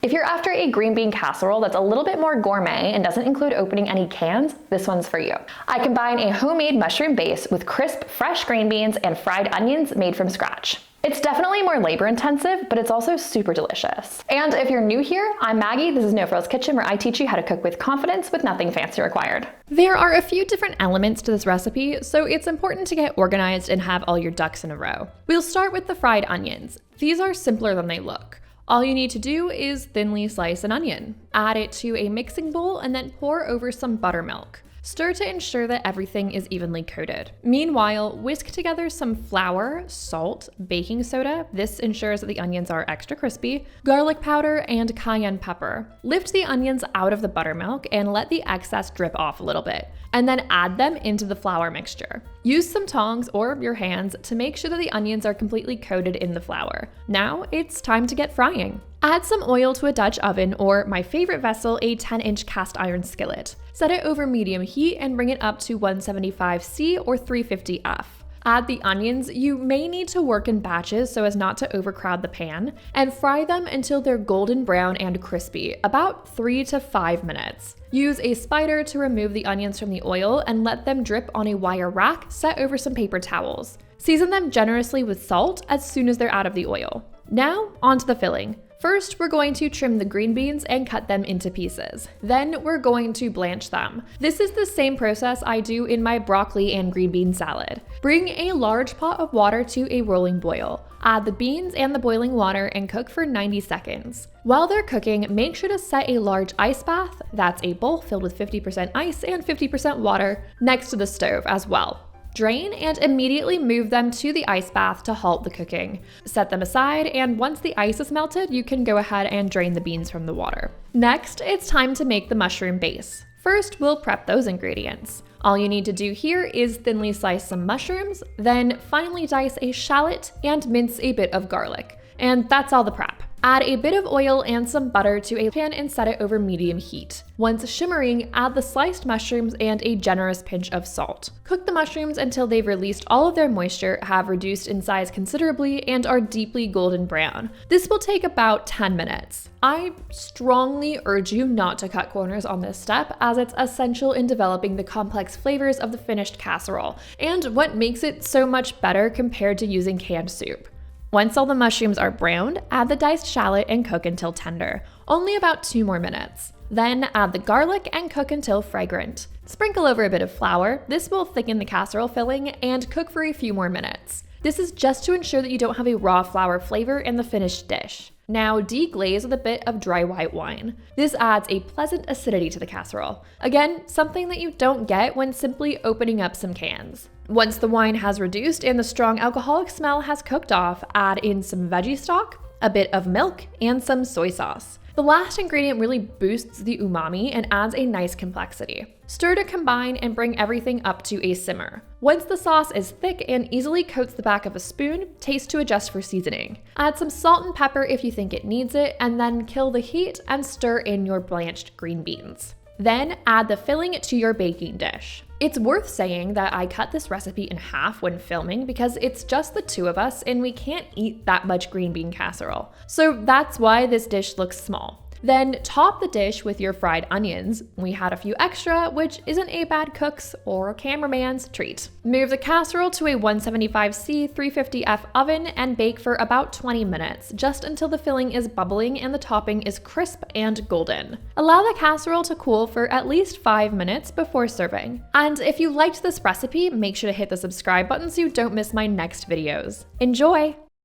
If you're after a green bean casserole that's a little bit more gourmet and doesn't include opening any cans, this one's for you. I combine a homemade mushroom base with crisp, fresh green beans and fried onions made from scratch. It's definitely more labor intensive, but it's also super delicious. And if you're new here, I'm Maggie, this is No Frills Kitchen, where I teach you how to cook with confidence with nothing fancy required. There are a few different elements to this recipe, so it's important to get organized and have all your ducks in a row. We'll start with the fried onions. These are simpler than they look. All you need to do is thinly slice an onion. Add it to a mixing bowl and then pour over some buttermilk. Stir to ensure that everything is evenly coated. Meanwhile, whisk together some flour, salt, baking soda, this ensures that the onions are extra crispy, garlic powder, and cayenne pepper. Lift the onions out of the buttermilk and let the excess drip off a little bit, and then add them into the flour mixture. Use some tongs or your hands to make sure that the onions are completely coated in the flour. Now it's time to get frying. Add some oil to a Dutch oven, or my favorite vessel, a 10-inch cast iron skillet. Set it over medium heat and bring it up to 175 C or 350 F. Add the onions. You may need to work in batches so as not to overcrowd the pan, and fry them until they're golden brown and crispy, about 3 to 5 minutes. Use a spider to remove the onions from the oil and let them drip on a wire rack set over some paper towels. Season them generously with salt as soon as they're out of the oil. Now, onto the filling. First, we're going to trim the green beans and cut them into pieces. Then we're going to blanch them. This is the same process I do in my broccoli and green bean salad. Bring a large pot of water to a rolling boil. Add the beans and the boiling water and cook for 90 seconds. While they're cooking, make sure to set a large ice bath, that's a bowl filled with 50% ice and 50% water, next to the stove as well. Drain and immediately move them to the ice bath to halt the cooking. Set them aside, and once the ice is melted, you can go ahead and drain the beans from the water. Next, it's time to make the mushroom base. First, we'll prep those ingredients. All you need to do here is thinly slice some mushrooms, then finely dice a shallot and mince a bit of garlic. And that's all the prep. Add a bit of oil and some butter to a pan and set it over medium heat. Once shimmering, add the sliced mushrooms and a generous pinch of salt. Cook the mushrooms until they've released all of their moisture, have reduced in size considerably, and are deeply golden brown. This will take about 10 minutes. I strongly urge you not to cut corners on this step, as it's essential in developing the complex flavors of the finished casserole, and what makes it so much better compared to using canned soup. Once all the mushrooms are browned, add the diced shallot and cook until tender, only about 2 more minutes. Then add the garlic and cook until fragrant. Sprinkle over a bit of flour, this will thicken the casserole filling, and cook for a few more minutes. This is just to ensure that you don't have a raw flour flavor in the finished dish. Now deglaze with a bit of dry white wine. This adds a pleasant acidity to the casserole. Again, something that you don't get when simply opening up some cans. Once the wine has reduced and the strong alcoholic smell has cooked off, add in some veggie stock, a bit of milk, and some soy sauce. The last ingredient really boosts the umami and adds a nice complexity. Stir to combine and bring everything up to a simmer. Once the sauce is thick and easily coats the back of a spoon, taste to adjust for seasoning. Add some salt and pepper if you think it needs it, and then kill the heat and stir in your blanched green beans. Then add the filling to your baking dish. It's worth saying that I cut this recipe in half when filming because it's just the two of us and we can't eat that much green bean casserole. So that's why this dish looks small. Then top the dish with your fried onions. We had a few extra, which isn't a bad cook's or cameraman's treat. Move the casserole to a 175 C 350 F oven and bake for about 20 minutes, just until the filling is bubbling and the topping is crisp and golden. Allow the casserole to cool for at least 5 minutes before serving. And if you liked this recipe, make sure to hit the subscribe button so you don't miss my next videos. Enjoy!